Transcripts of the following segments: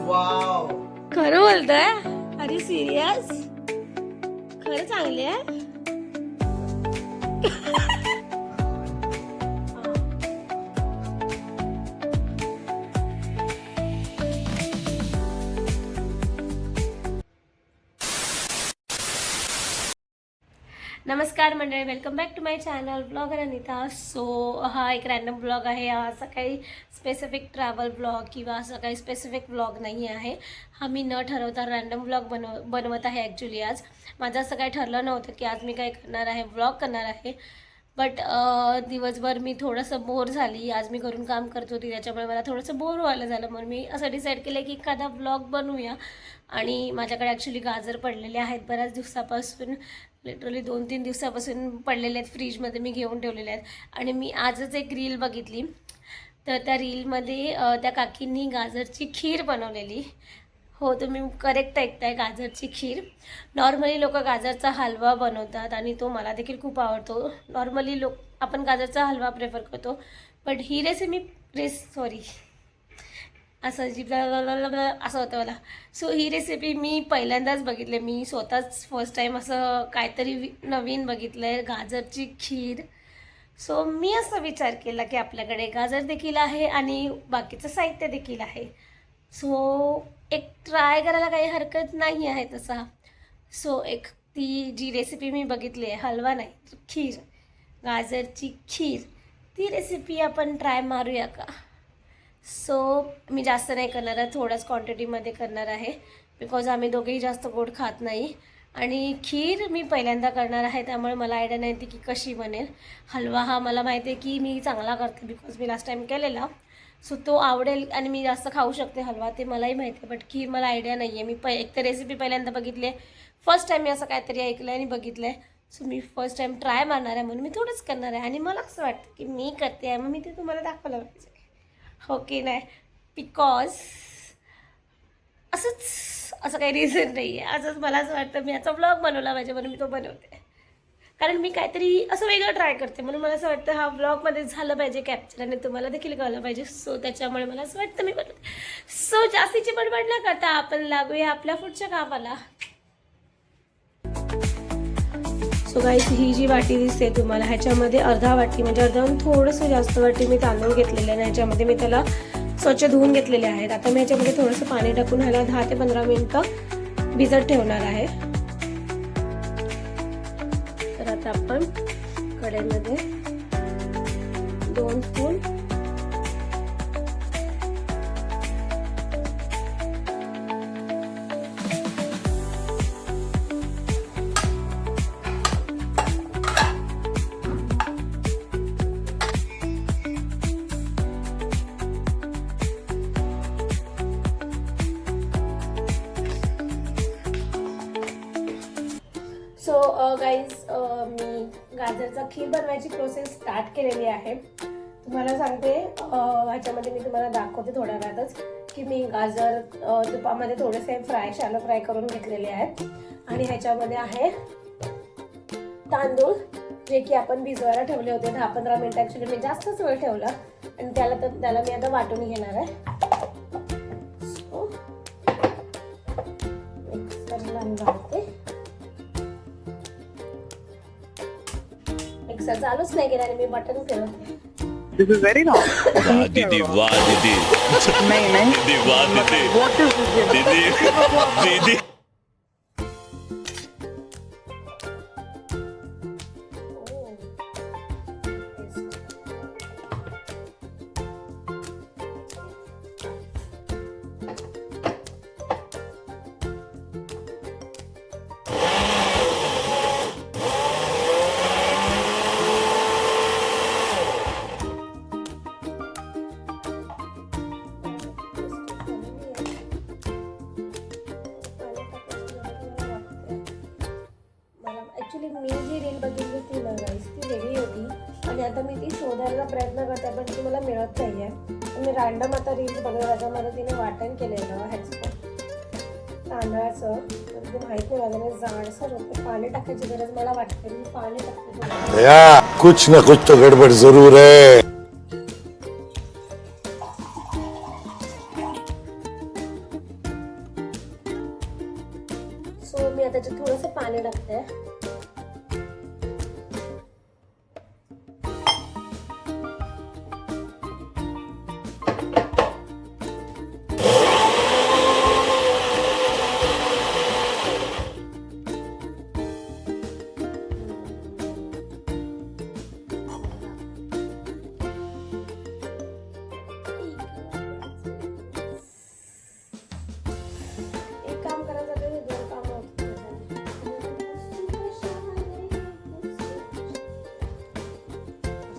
Wow. खरं बोलतोय? अरे सिरियस? खरं चांगली आहे. नमस्कार मंडळी, welcome back to my channel blogger Anita. So हा एक रॅन्डम ब्लॉग आहे. असा काही स्पेसिफिक ट्रॅव्हल ब्लॉग किंवा असं काही स्पेसिफिक ब्लॉग नाही आहे. हा मी न ठरवता रॅन्डम ब्लॉग बनवत आहे. ॲक्च्युली आज माझं असं काही ठरलं नव्हतं की आज मी काय करणार आहे, ब्लॉग करणार आहे. बट दिवसभर मी थोडंसं बोर झाली. आज मी घरून काम करत होती, त्याच्यामुळे मला थोडंसं बोर व्हायला झालं. म्हणून मी असं डिसाईड केलं की एखादा ब्लॉग बनवूया. आणि माझ्याकडे ॲक्च्युली गाजर पडलेले आहेत बऱ्याच दिवसापासून, लिटरली 2-3 दिवसापासून पडलेले आहेत फ्रीजमध्ये, मी घेऊन ठेवलेले आहेत. आणि मी आजच एक रील बघितली, तर त्या रीलमध्ये त्या काकींनी गाजरची खीर बनवलेली. हो, तुम्ही करेक्ट ऐकताय, गाजरची खीर. नॉर्मली लोक गाजरचा हलवा बनवतात आणि तो मला देखील खूप आवडतो. नॉर्मली आपण गाजरचा हलवा प्रेफर करतो, बट ही सॉरी असं असं होतं मला. सो ही रेसिपी मी पहिल्यांदाच बघितली. मी स्वतःच फर्स्ट टाईम असं काहीतरी नवीन बघितलं आहे, गाजरची खीर. सो मी असा विचार केला की आपल्याकडे गाजर देखील आहे आणि बाकीचं साहित्य देखील आहे. सो एक ट्राय करायला काही हरकत नाही आहे तसा. सो एक ती जी रेसिपी मी बघितली आहे, हलवा नाही खीर, गाजरची खीर, ती रेसिपी आपण ट्राय मारूया का? सो मी जास्त नाही करणार आहे, थोड्याच क्वांटिटीमध्ये करणार आहे, बिकॉज आम्ही दोघेही जास्त गोड खात नाही. आणि खीर मी पहिल्यांदा करणार आहे, त्यामुळे मला आयडिया नाही ती की कशी बनेल. हलवा हा मला माहिती आहे की मी चांगला करते, बिकॉज मी लास्ट टाईम केलेला. सो तो आवडेल आणि मी जास्त खाऊ शकते हलवा, ते मलाही माहिती आहे. बट खीर मला आयडिया नाही आहे. मी एक तर रेसिपी पहिल्यांदा बघितली आहे, फर्स्ट टाईम मी असं काहीतरी ऐकलं आहे आणि बघितलं आहे. सो मी फर्स्ट टाईम ट्राय मारणार आहे, म्हणून मी थोडंच करणार आहे. आणि मला असं वाटतं की मी करते आहे, मग मी ते तुम्हाला दाखवलं पाहिजे, हो की नाही? बिकॉज असं काही रिझन नाही आहे. असंच मला असं वाटतं मी याचा ब्लॉग बनवला पाहिजे, म्हणून मी तो बनवते. कारण मी काहीतरी असं वेगळं ट्राय करते, म्हणून मला असं वाटतं हा ब्लॉगमध्ये झालं पाहिजे कॅप्चर आणि तुम्हाला देखील कळलं पाहिजे. सो त्याच्यामुळे मला असं वाटतं मी बनवते. सो जास्तीची बडबड न करता आपण लागूया आपल्या पुढच्या कामाला. सो गाईस, ही जी वाटी दिसते तुम्हाला, ह्याच्यामध्ये अर्धा वाटी म्हणजे अर्धाहून थोडंसं जास्त वाटी मी तांदूळ घेतलेले आहे. ह्याच्यामध्ये मी त्याला स्वच्छ धुवून घेतलेले आहेत. आता मी ह्याच्यामध्ये थोडंसं पाणी टाकून ह्याला 10 ते 15 मिनिटं भिजत ठेवणार आहे. तर आता आपण कढईमध्ये 2 स्पून गाईज, मी गाजरचा खीर बनवायची प्रोसेस स्टार्ट केलेली आहे. तुम्हाला सांगते, ह्याच्यामध्ये मी तुम्हाला दाखवते थोड्या वेळातच की मी गाजर तुपामध्ये थोडेसे शॅलो फ्राय करून घेतलेले आहेत. आणि ह्याच्यामध्ये आहे तांदूळ, जे की आपण भिजवायला ठेवले होते 10-15 मिनिटं. ॲक्च्युली मी जास्तच वेळ ठेवला आणि त्याला मी आता वाटून घेणार आहे. मिक्सरला घालते. मिक्सर चालूच नाही केला आणि मी बटन फिरवते. This is very wrong. दीदी वाह दीदी नहीं दीदी वाह दीदी What is this? दीदी दीदी. ॲक्च्युली मी जी रील बघितली ती ना गाईस, ती वेगळी होती आणि आता मी ती शोधायला प्रयत्न करते, पण ती मला मिळत नाही आहे. मी रँडम आता रील्स बघत, त्याच्यामध्ये तिने वाटण केलेलं ह्याचं तांदळाचं. तर ते माहीत नाही माझ्याने जाडसर होतं. पाणी टाकायची गरज मला वाटते, मी पाणी टाकते. कुछ ना कुछ तो गडबड जरूर है. सो मी आता त्याच्यात थोडंसं पाणी टाकते.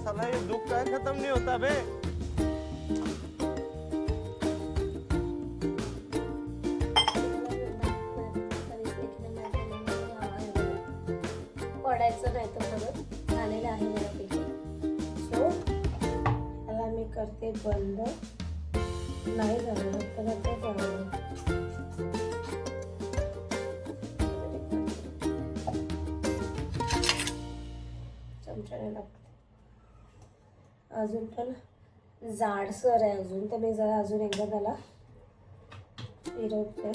साला ये दुख का खत्म नहीं होता बे. पडायचं नाही तर परत झालेलं आहे बऱ्यापैकी. सो त्याला मी करते बंद. नाही झालं तर ते झालं. चमच्याने टाकते. अजून पण जाडसर आहे अजून, तर मी जरा अजून एकदा त्याला फिरवते.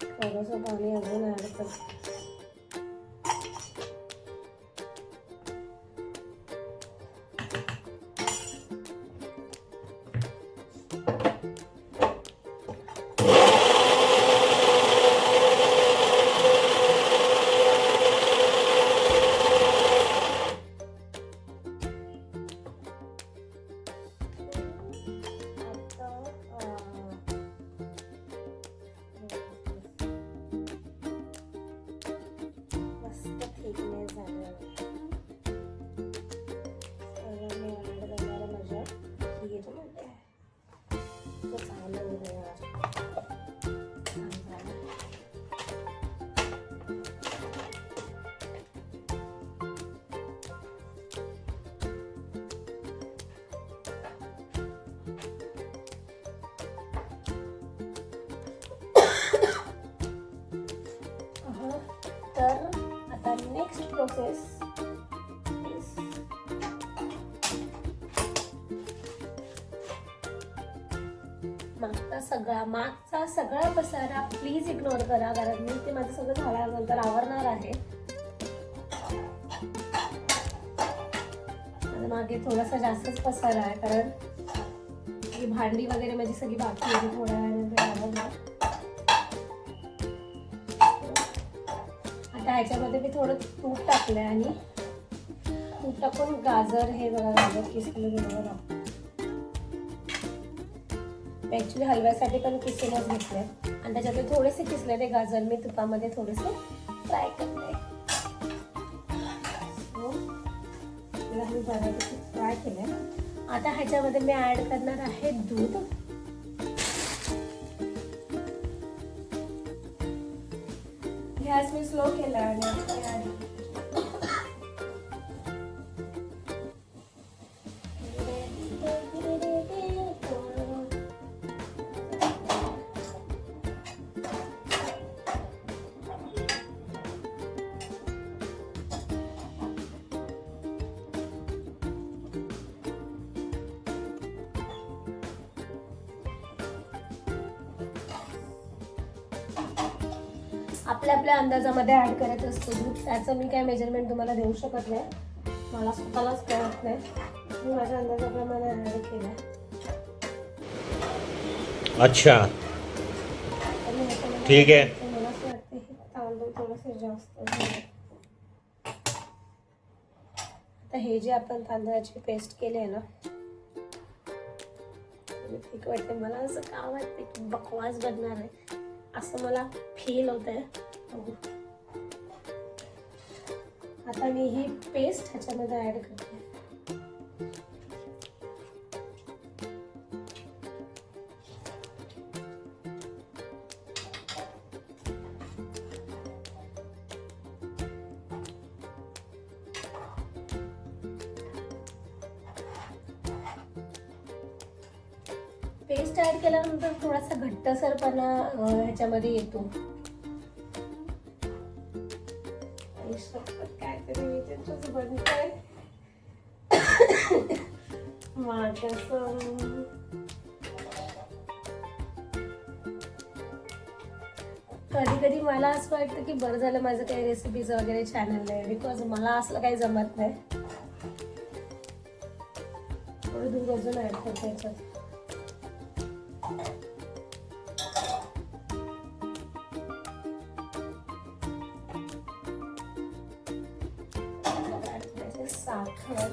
थोडंसं पाणी अजून ॲड करते. तर आता नेक्स्ट प्रोसेस मागचा सगळा पसारा प्लीज इग्नोर करा, कारण मी ते माझं सगळं झाल्यानंतर आवरणार आहे. मागे थोडासा जास्तच पसारा आहे, कारण ही भांडी वगैरे माझी सगळी बाकी आहे. थोड्या वेळानंतर आवरणार. आता ह्याच्यामध्ये मी थोडं तूप टाकलंय आणि तूप टाकून गाजर, हे बघा गाजर किसलेलं बघा. ॲक्च्युली हलव्यासाठी पण किसूनच घेतले आणि त्याच्यातले थोडेसे किसलेले गाजर मी तुपामध्ये थोडेसे फ्राय करते. त्याला मी बऱ्यापैकी फ्राय केलंय. आता ह्याच्यामध्ये मी ॲड करणार आहे दूध. गॅस मी स्लो केला आणि आपल्या आपल्या अंदाजामध्ये ॲड करत असतो दूध. त्याचं मी काय मेजरमेंट तुम्हाला देऊ शकत नाही, मला स्वतःलाच कळत नाही. मी माझ्या अंदाजाप्रमाणे ॲड केलं. अच्छा ठीक आहे. मला असं वाटतं हे तांदूळ थोडंसं जास्त झालं. आता हे जे आपण तांदळाची पेस्ट केली आहे ना, ठीक वाटते मला. असं का वाटतं की बकवास बनणार आहे असं मला फील होत आहे. आता मी ही पेस्ट ह्याच्यामध्ये ॲड करते. पेस्ट ॲड केल्यानंतर थोडासा घट्टसरपणा ह्याच्यामध्ये येतो. काहीतरी विचित्रच बनतंय कधी कधी मला असं वाटतं की बरं झालं माझं काही रेसिपीचं वगैरे चॅनल नाही, बिकॉज मला असलं काही जमत नाही. थोडं दूध अजून ऍड करते याच्यात. साखर,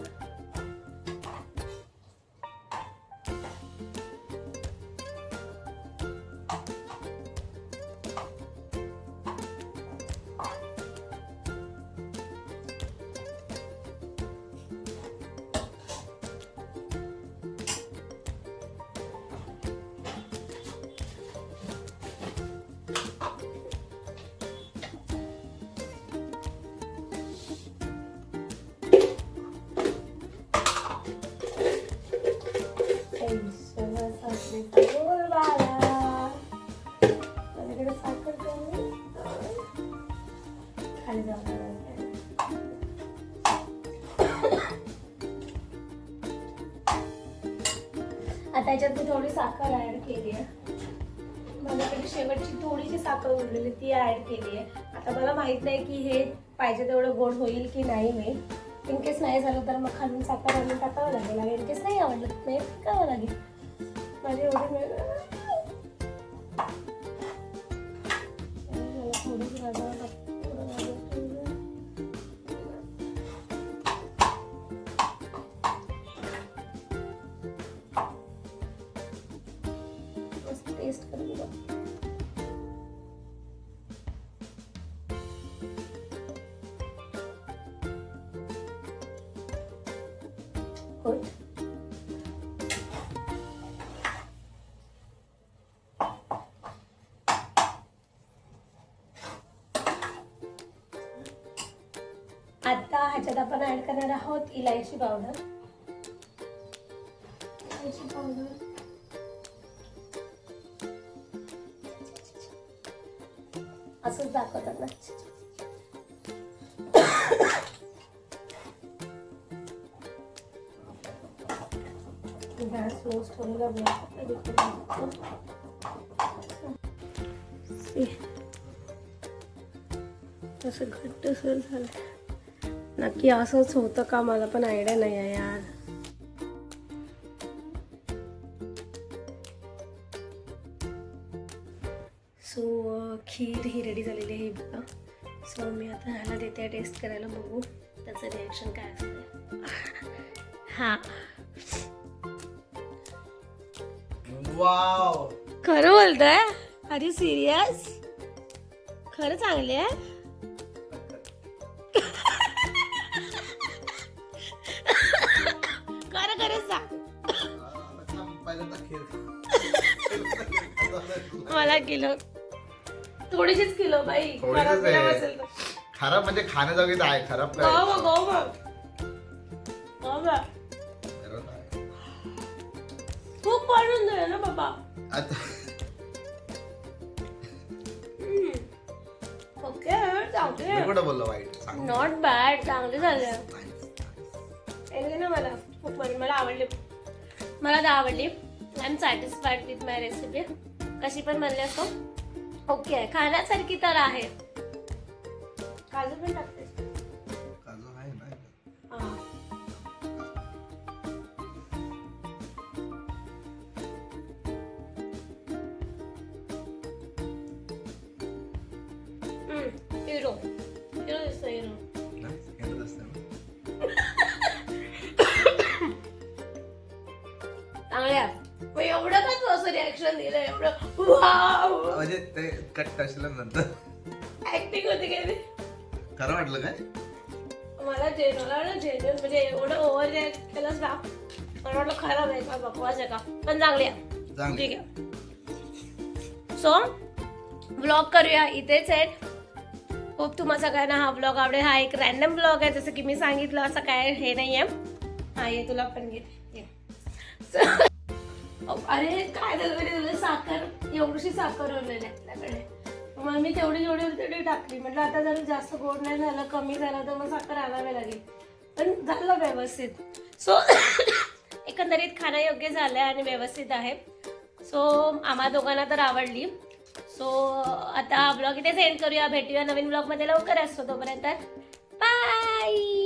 खाली जाणार. आता याच्यात मी थोडी साखर ऍड केली आहे. माझ्याकडे शेवटची थोडीशी साखर उरलेली ती ऍड केली आहे. आता मला माहित नाही की हे पाहिजे तेवढं गोड होईल की नाही. मी इनकेस नाही झालं तर मग खालून साखर आणून टाकावं लागेल आणि इनकेस नाही आवडलं तर नाही टाकावं लागेल. माझी एवढी थोडीशी भाजावं लागतं. टेस्ट करून बघ. गुड. आता ह्याच्यात आपण ऍड करणार आहोत इलायची पावडर. इलायची पावडर असंच दाखवतात ना. गॅस क्लोज ठेवलेला असं घट्ट सर झालं. नक्की असंच होतं का मला पण आयडिया नाही आहे यार. सो खीर ही रेडी झालेली आहे बघा. सो मी आता ह्याला देते टेस्ट करायला, बघू त्याचं रिॲक्शन काय असतं. हा वाव, खरं बोलतोय? Are you serious? खरं चांगले आहे? खरं खरंच सांग. मला किलो, थोडीशीच किलो बाई. खराब नाही असेल तर. खराब म्हणजे खाण्याजोगीच आहे, खराब काय? खूप पडून जाईल ना बाबा. ओके चांगले, कुठं बोललो वाईट? नॉट बॅड, चांगले झाले. ना मला खूप मला आवडली, मला तर आवडली. I am satisfied with my recipe. कशी पण बनली असो ओके आहे, खाण्यासारखी तर आहे. काजू पण टाकते. काजू आहे ना. हिरो हिरो दिसतो, हिरो. चांगल्या. एवढं का तू असं रिॲक्शन दिलं? एवढं वाव म्हणजे ते कट टाकलं नंतर ऍक्टिंग होती काय? खरं वाटलं काय? मला जेन्युइन म्हणजे एवढं ओव्हर रिॲक्ट केलंच ना, मला वाटलं खराब आहे का बकवास आहे का, पण चांगली आहे. ठीक आहे. सो व्लॉग करूया इथेच आहे. खूप तुम्हाला सगळ्यांना हा व्लॉग आवडेल. हा एक रॅन्डम व्लॉग आहे, जसं की मी सांगितलं असं काय हे नाही आहे. हा ये तुला पण घेते. अरे काय झालं, साखर एवढीशी साखर उरलेली आपल्याकडे, मग मी तेवढी टाकली. म्हटलं आता जर जास्त गोड नाही झालं, कमी झालं तर मग साखर आणावी लागेल, पण झालं व्यवस्थित. सो एकंदरीत खाण्यायोग्य झालं आणि व्यवस्थित आहे. सो आम्हा दोघांना तर आवडली. सो आता ब्लॉग इथेच एंड करूया. भेटूया नवीन ब्लॉगमध्ये लवकर असतो. तोपर्यंत बाय.